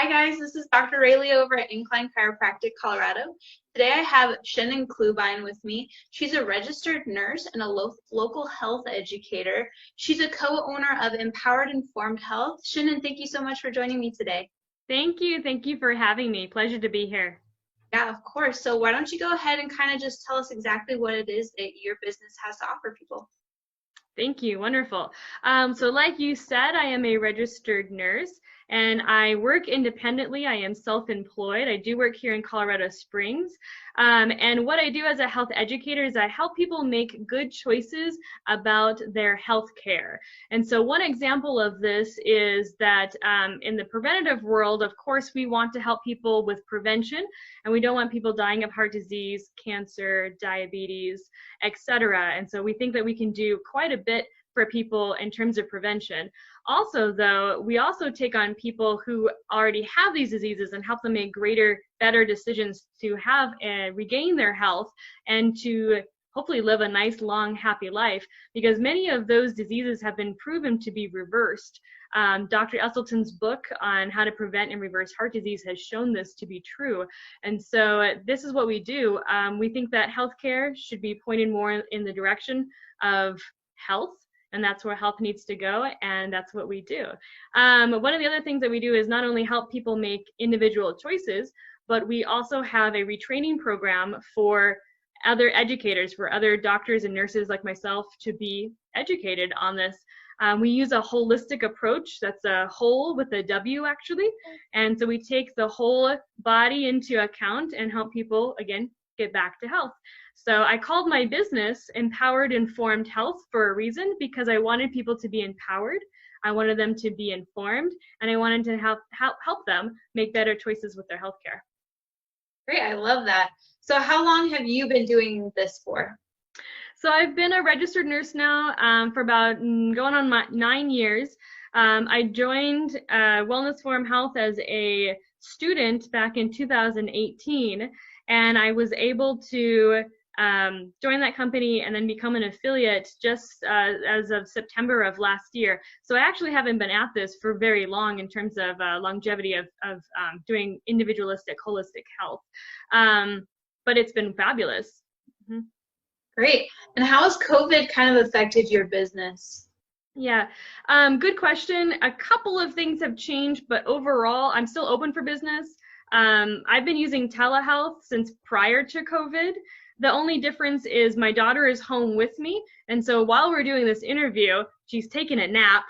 Hi guys, this is Dr. Rayleigh over at Incline Chiropractic, Colorado. Today I have Chennon Clubine with me. She's a registered nurse and a local health educator. She's a co-owner of Empowered Informed Health. Chennon, thank you so much for joining me today. Thank you. Thank you for having me. Pleasure to be here. Yeah, of course. So why don't you go ahead and kind of just tell us exactly what it is that your business has to offer people. Thank you. Wonderful. So like you said, I am a registered nurse and I work independently. I am self-employed. I do work here in Colorado Springs. And what I do as a health educator is I help people make good choices about their health care. And so one example of this is that in the preventative world, of course, we want to help people with prevention, and we don't want people dying of heart disease, cancer, diabetes, etc. And so we think that we can do quite a bit for people in terms of prevention. Also, though, we also take on people who already have these diseases and help them make better decisions to have and regain their health and to hopefully live a nice, long, happy life, because many of those diseases have been proven to be reversed. Dr. Esselstyn's book on how to prevent and reverse heart disease has shown this to be true. And so this is what we do. We think that healthcare should be pointed more in the direction of health, and that's where health needs to go, and that's what we do. One of the other things that we do is not only help people make individual choices, but we also have a retraining program for other educators, for other doctors and nurses like myself to be educated on this. We use a holistic approach. That's a whole with a W, actually. And so we take the whole body into account and help people, again, get back to health. So I called my business Empowered Informed Health for a reason, because I wanted people to be empowered. I wanted them to be informed, and I wanted to help them make better choices with their healthcare. Great, I love that. So how long have you been doing this for? So I've been a registered nurse now for about going on 9 years. I joined Wellness Forum Health as a student back in 2018, and I was able to join that company and then become an affiliate just as of September of last year. So I actually haven't been at this for very long in terms of longevity of doing individualistic, holistic health. But it's been fabulous. Mm-hmm. Great. And how has COVID kind of affected your business? Yeah, good question. A couple of things have changed, but overall, I'm still open for business. I've been using telehealth since prior to COVID. The only difference is my daughter is home with me, and so while we're doing this interview, she's taking a nap.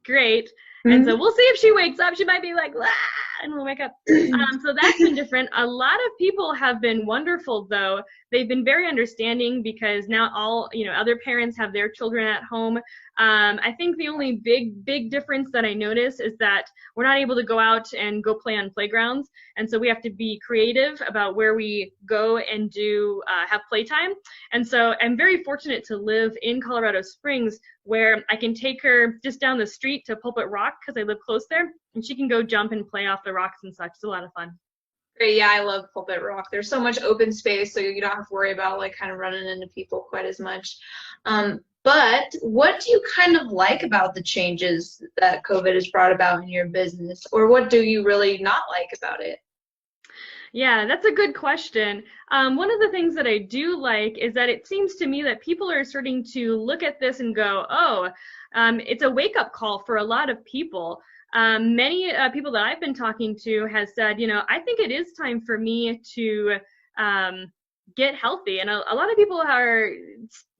Great. And so we'll see if she wakes up. She might be like, ah, and we'll wake up. So that's been different. A lot of people have been wonderful, though. They've been very understanding, because now all, other parents have their children at home. I think the only big difference that I notice is that we're not able to go out and go play on playgrounds. And so we have to be creative about where we go and have playtime. And so I'm very fortunate to live in Colorado Springs, where I can take her just down the street to Pulpit Rock, because I live close there, and she can go jump and play off the rocks and such. It's a lot of fun. Great. Yeah, I love Pulpit Rock. There's so much open space, so you don't have to worry about like kind of running into people quite as much. But what do you kind of like about the changes that COVID has brought about in your business, or what do you really not like about it? Yeah, that's a good question. One of the things that I do like is that it seems to me that people are starting to look at this and go, oh, it's a wake-up call for a lot of people. Many people that I've been talking to has said, I think it is time for me to get healthy. And a lot of people are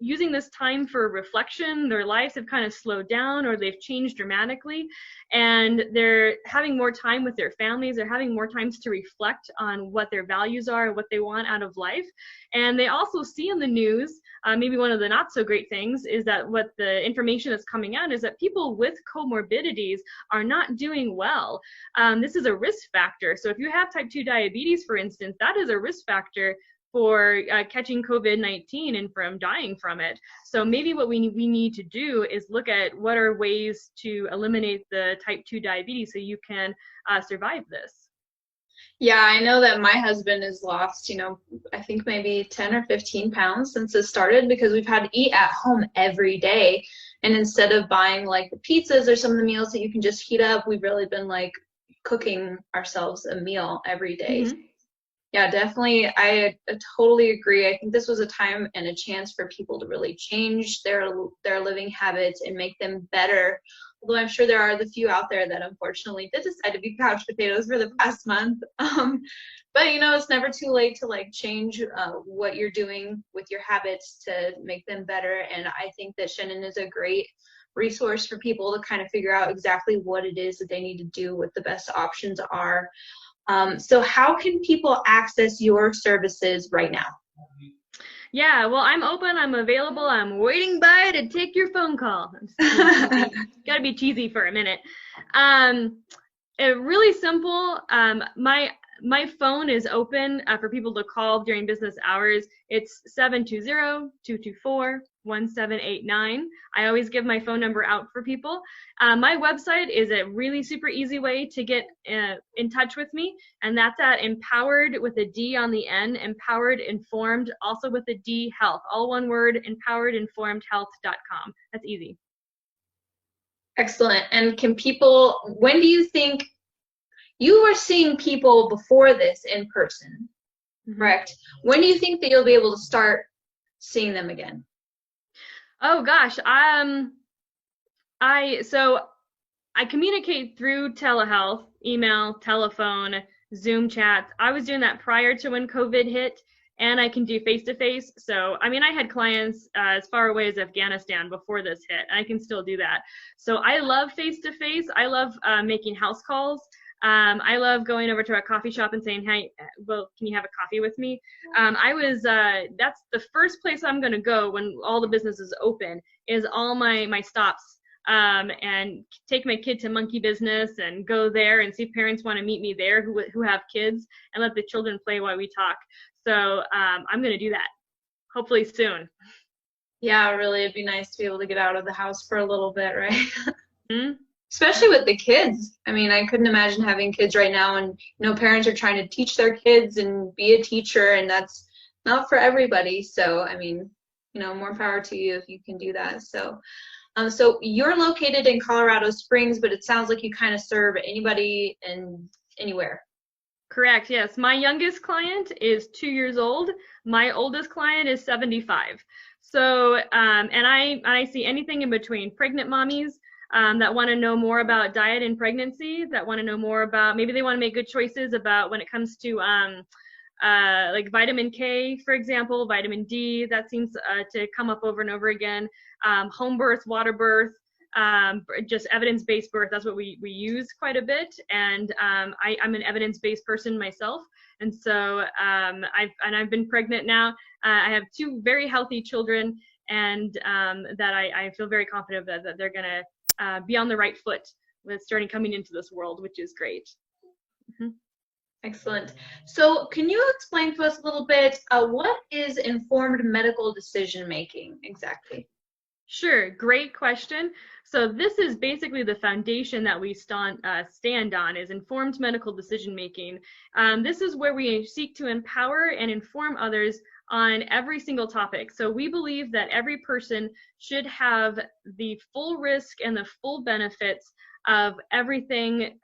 using this time for reflection. Their lives have kind of slowed down, or they've changed dramatically, and they're having more time with their families. They're having more times to reflect on what their values are, what they want out of life. And they also see in the news, maybe one of the not so great things is that what the information that's coming out is that people with comorbidities are not doing well. This is a risk factor. So if you have type 2 diabetes, for instance, that is a risk factor for catching COVID-19 and from dying from it. So maybe what we need to do is look at what are ways to eliminate the type 2 diabetes so you can survive this. Yeah, I know that my husband has lost, I think maybe 10 or 15 pounds since it started, because we've had to eat at home every day. And instead of buying like the pizzas or some of the meals that you can just heat up, we've really been like cooking ourselves a meal every day. Mm-hmm. Yeah, definitely. I totally agree. I think this was a time and a chance for people to really change their living habits and make them better. Although I'm sure there are the few out there that unfortunately did decide to be couch potatoes for the past month. But you know, it's never too late to like change what you're doing with your habits to make them better. And I think that Chennon is a great resource for people to kind of figure out exactly what it is that they need to do, what the best options are. So how can people access your services right now? Yeah, well, I'm open, I'm available, I'm waiting by to take your phone call. Gotta be cheesy for a minute. Really simple. My phone is open for people to call during business hours. It's 720-224-1789. I always give my phone number out for people. My website is a really super easy way to get in touch with me, and that's at empowered with a D on the end, empowered informed, also with a D, health, all one word, empoweredinformedhealth.com. That's easy. Excellent. And can people, when do you think you were seeing people before this in person, correct? When do you think that you'll be able to start seeing them again? Oh gosh, I communicate through telehealth, email, telephone, Zoom chats. I was doing that prior to when COVID hit, and I can do face-to-face. So, I mean, I had clients as far away as Afghanistan before this hit. I can still do that. So I love face-to-face. I love making house calls. I love going over to a coffee shop and saying, hey, well, can you have a coffee with me? That's the first place I'm going to go when all the business is open, is all my stops. And take my kid to monkey business and go there and see if parents want to meet me there who have kids, and let the children play while we talk. So I'm going to do that hopefully soon. Yeah, really, it'd be nice to be able to get out of the house for a little bit, right? Mm-hmm. Especially with the kids. I mean, I couldn't imagine having kids right now, and you know, parents are trying to teach their kids and be a teacher, and that's not for everybody. So, I mean, you know, more power to you if you can do that. So you're located in Colorado Springs, but it sounds like you kind of serve anybody and anywhere. Correct, yes. My youngest client is 2 years old. My oldest client is 75. So, and I see anything in between. Pregnant mommies that want to know more about diet and pregnancy, that want to know more about, maybe they want to make good choices about when it comes to like vitamin K, for example, vitamin D, that seems to come up over and over again. Home birth, water birth, just evidence-based birth, that's what we use quite a bit. And I'm an evidence-based person myself. And so I've been pregnant now. I have 2 very healthy children, and that I feel very confident that they're gonna be on the right foot with starting coming into this world, which is great. Mm-hmm. Excellent. So can you explain to us a little bit what is informed medical decision making exactly? Sure, great question. So this is basically the foundation that we stand on, is informed medical decision making. This is where we seek to empower and inform others on every single topic. So we believe that every person should have the full risk and the full benefits of everything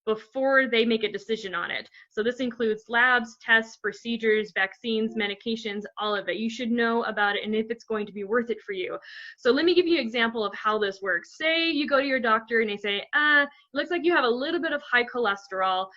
before they make a decision on it. So this includes labs, tests, procedures, vaccines, medications, all of it. You should know about it and if it's going to be worth it for you. So let me give you an example of how this works. Say you go to your doctor and they say, it looks like you have a little bit of high cholesterol,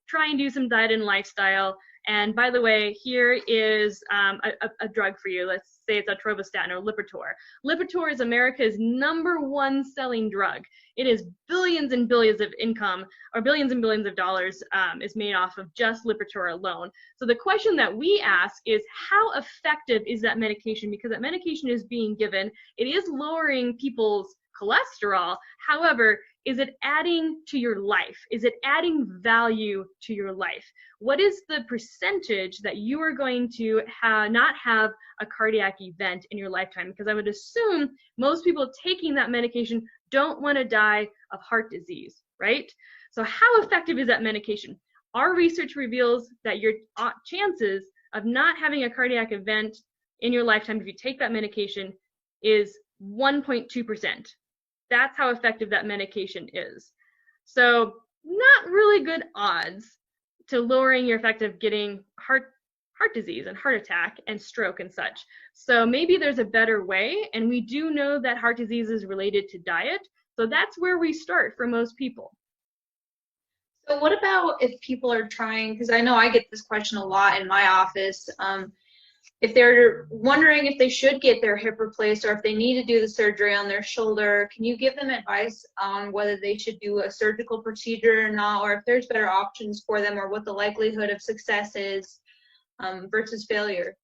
try and do some diet and lifestyle. And by the way, here is a drug for you. Let's say it's atorvastatin or Lipitor. Lipitor is America's #1 selling drug. It is billions and billions of income, or billions and billions of dollars is made off of just Lipitor alone. So the question that we ask is, how effective is that medication? Because that medication is being given, it is lowering people's cholesterol. However, is it adding to your life? Is it adding value to your life? What is the percentage that you are going to not have a cardiac event in your lifetime? Because I would assume most people taking that medication don't want to die of heart disease, right? So how effective is that medication? Our research reveals that your chances of not having a cardiac event in your lifetime if you take that medication is 1.2%. That's how effective that medication is. So not really good odds to lowering your effect of getting heart disease and heart attack and stroke and such. So maybe there's a better way, and we do know that heart disease is related to diet. So that's where we start for most people. So what about if people are trying, because I know I get this question a lot in my office, if they're wondering if they should get their hip replaced or if they need to do the surgery on their shoulder, can you give them advice on whether they should do a surgical procedure or not, or if there's better options for them, or what the likelihood of success is versus failure?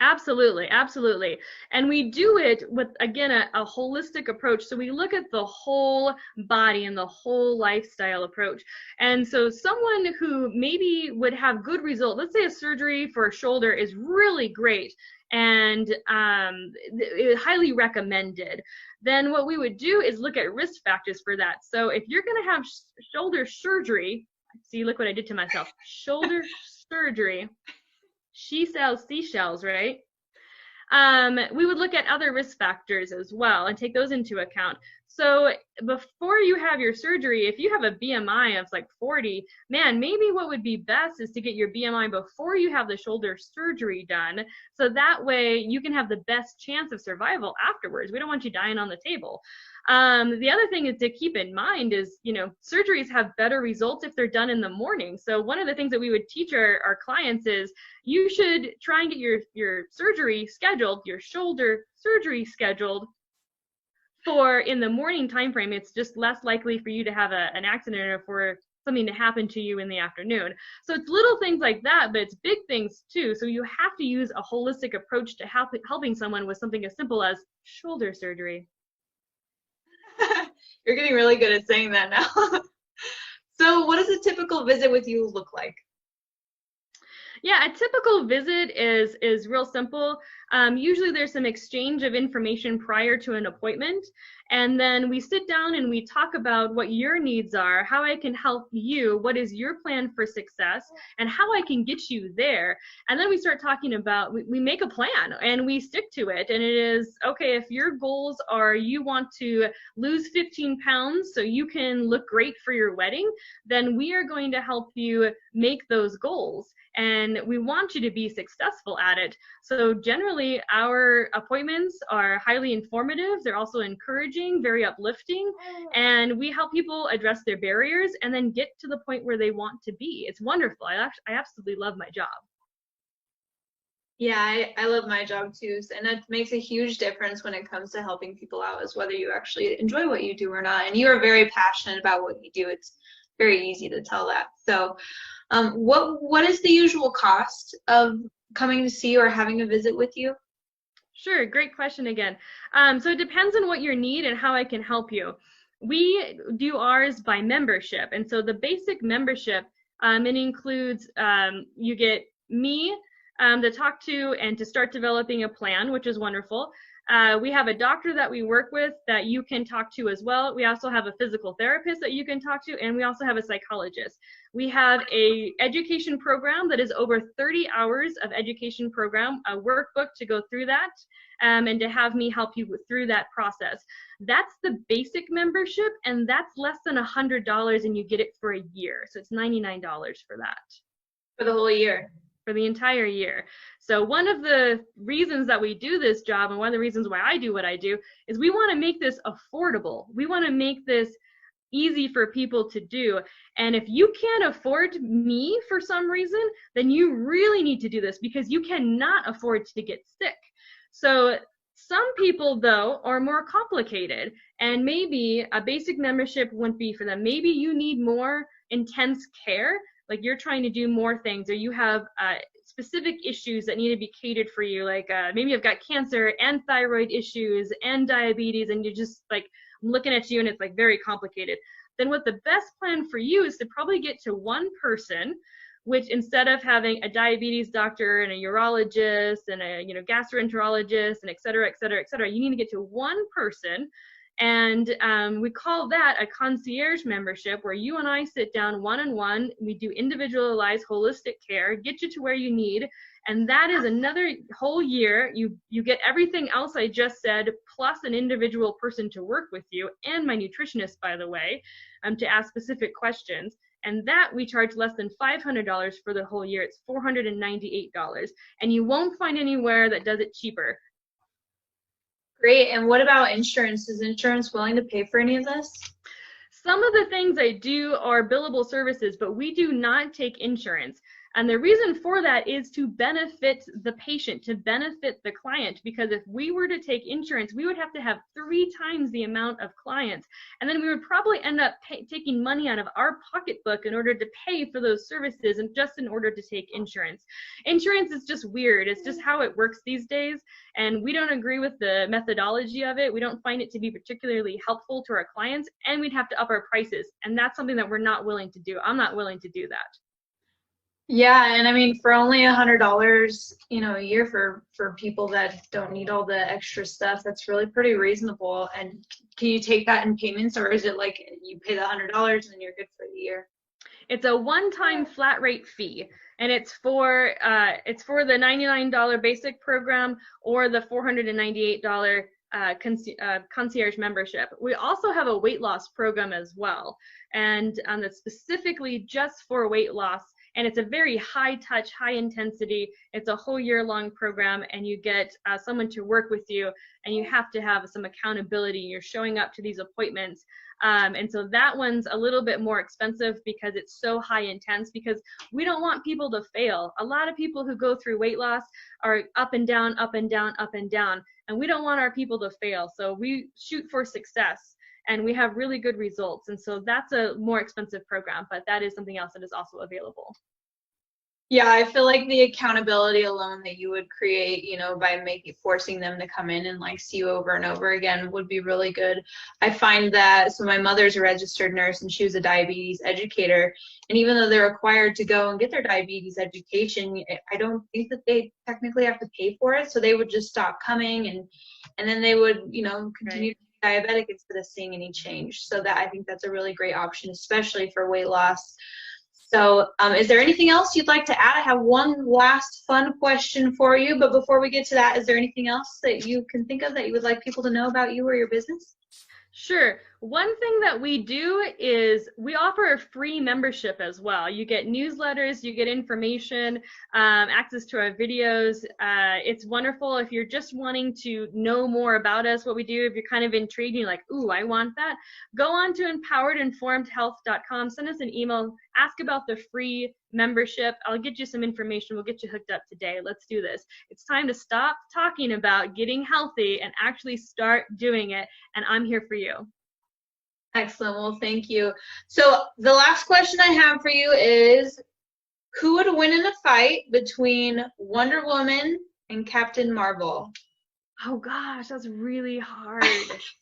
Absolutely, absolutely. And we do it with, again, a holistic approach. So we look at the whole body and the whole lifestyle approach. And so someone who maybe would have good results, let's say a surgery for a shoulder is really great and highly recommended, then what we would do is look at risk factors for that. So if you're going to have shoulder surgery, see, look what I did to myself, shoulder surgery, she sells seashells, right? We would look at other risk factors as well and take those into account. So before you have your surgery, if you have a BMI of like 40, man, maybe what would be best is to get your BMI before you have the shoulder surgery done. So that way you can have the best chance of survival afterwards. We don't want you dying on the table. The other thing is to keep in mind is, surgeries have better results if they're done in the morning. So one of the things that we would teach our clients is you should try and get your surgery scheduled, your shoulder surgery scheduled for in the morning time frame. It's just less likely for you to have an accident or for something to happen to you in the afternoon. So it's little things like that, but it's big things too. So you have to use a holistic approach to helping someone with something as simple as shoulder surgery. You're getting really good at saying that now. So what does a typical visit with you look like? Yeah, a typical visit is real simple. Usually there's some exchange of information prior to an appointment, and then we sit down and we talk about what your needs are, how I can help you, what is your plan for success, and how I can get you there. And then we start talking about, we make a plan and we stick to it. And it is, okay, if your goals are you want to lose 15 pounds so you can look great for your wedding, then we are going to help you make those goals. And we want you to be successful at it. So generally, our appointments are highly informative. They're also encouraging, very uplifting, and we help people address their barriers and then get to the point where they want to be. It's wonderful. I absolutely love my job. Yeah, I love my job too, and it makes a huge difference when it comes to helping people out, is whether you actually enjoy what you do or not. And you are very passionate about what you do. It's very easy to tell that. So what is the usual cost of coming to see you or having a visit with you? Sure, great question again. So it depends on what your need and how I can help you. We do ours by membership, and so the basic membership, it includes you get me to talk to and to start developing a plan, which is wonderful. We have a doctor that we work with that you can talk to as well. We also have a physical therapist that you can talk to, and we also have a psychologist. We have a education program that is over 30 hours of education program, a workbook to go through that, and to have me help you through that process. That's the basic membership, and that's less than $100, and you get it for a year. So it's $99 for that. For the whole year? For the entire year. So one of the reasons that we do this job, and one of the reasons why I do what I do, is we want to make this affordable. We want to make this easy for people to do. And if you can't afford me for some reason, then you really need to do this, because you cannot afford to get sick. So some people, though, are more complicated, and maybe a basic membership wouldn't be for them. Maybe you need more intense care, like you're trying to do more things, or you have specific issues that need to be catered for you, like maybe you've got cancer and thyroid issues and diabetes, and you're just like looking at you and it's like very complicated. Then what the best plan for you is to probably get to one person, which instead of having a diabetes doctor and a urologist and a gastroenterologist and et cetera, et cetera, et cetera, you need to get to one person. And we call that a concierge membership, where you and I sit down one-on-one. We do individualized holistic care, get you to where you need. And that is another whole year. You get everything else I just said, plus an individual person to work with you, and my nutritionist, by the way, to ask specific questions. And that we charge less than $500 for the whole year. It's $498. And you won't find anywhere that does it cheaper. Great. And what about insurance? Is insurance willing to pay for any of this? Some of the things I do are billable services, but we do not take insurance. And the reason for that is to benefit the patient, to benefit the client, because if we were to take insurance, we would have to have 3 times the amount of clients. And then we would probably end up taking money out of our pocketbook in order to pay for those services, and just in order to take insurance. Insurance is just weird. It's just how it works these days. And we don't agree with the methodology of it. We don't find it to be particularly helpful to our clients, and we'd have to up our prices. And that's something that we're not willing to do. I'm not willing to do that. Yeah, and I mean, for only $100, a year for people that don't need all the extra stuff, that's really pretty reasonable. And can you take that in payments, or is it like you pay the $100 and then you're good for the year? It's a one-time flat rate fee, and it's for the $99 basic program or the $498 concierge membership. We also have a weight loss program as well, and that's specifically just for weight loss. And it's a very high touch, high intensity. It's a whole year long program, and you get someone to work with you, and you have to have some accountability. You're showing up to these appointments. And so that one's a little bit more expensive because it's so high intense, because we don't want people to fail. A lot of people who go through weight loss are up and down, up and down, up and down, and we don't want our people to fail. So we shoot for success, and we have really good results. And so that's a more expensive program, but that is something else that is also available. Yeah, I feel like the accountability alone that you would create, by forcing them to come in and like see you over and over again would be really good. I find that, so my mother's a registered nurse and she was a diabetes educator. And even though they're required to go and get their diabetes education, I don't think that they technically have to pay for it. So they would just stop coming, and then they would, continue to be diabetic instead of seeing any change. So that, I think that's a really great option, especially for weight loss. So is there anything else you'd like to add? I have one last fun question for you, but before we get to that, is there anything else that you can think of that you would like people to know about you or your business? Sure. One thing that we do is we offer a free membership as well. You get newsletters, you get information, access to our videos. It's wonderful if you're just wanting to know more about us, what we do. If you're kind of intrigued, you're like, ooh, I want that. Go on to empoweredinformedhealth.com, send us an email, ask about the free membership. I'll get you some information. We'll get you hooked up today. Let's do this. It's time to stop talking about getting healthy and actually start doing it. And I'm here for you. Excellent. Well, thank you. So the last question I have for you is, who would win in a fight between Wonder Woman and Captain Marvel? Oh gosh, that's really hard.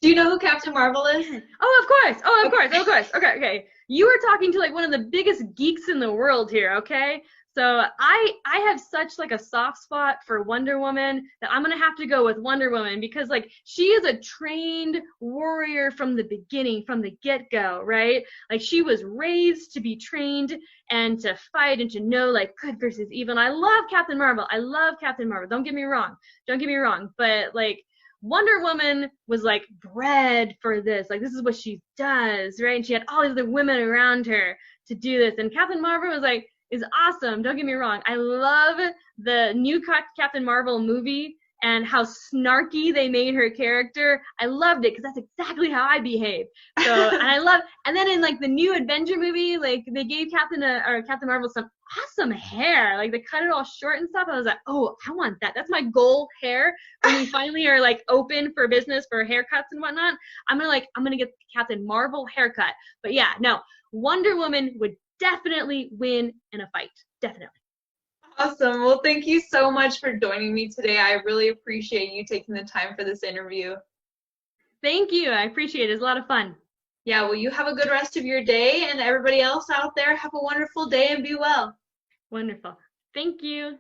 Do you know who Captain Marvel is? Oh, of course. Oh, of course. Of course. Okay. You are talking to like one of the biggest geeks in the world here, okay? So I have such like a soft spot for Wonder Woman that I'm gonna have to go with Wonder Woman, because like she is a trained warrior from the beginning, from the get-go, right? Like she was raised to be trained and to fight and to know like good versus evil. And I love Captain Marvel. I love Captain Marvel. Don't get me wrong. But like Wonder Woman was like bred for this. Like this is what she does, right? And she had all these other women around her to do this. And Captain Marvel was like, is awesome. Don't get me wrong. I love the new Captain Marvel movie and how snarky they made her character. I loved it because that's exactly how I behave. So, and then in like the new Avenger movie, like they gave Captain Marvel some awesome hair. Like they cut it all short and stuff. I was like, oh, I want that. That's my goal hair. When we finally are like open for business for haircuts and whatnot, I'm gonna get the Captain Marvel haircut. But yeah, no, Wonder Woman would definitely win in a fight. Definitely. Awesome. Well, thank you so much for joining me today. I really appreciate you taking the time for this interview. Thank you. I appreciate it. It's a lot of fun. Yeah, well, you have a good rest of your day, and everybody else out there, have a wonderful day and be well. Wonderful. Thank you.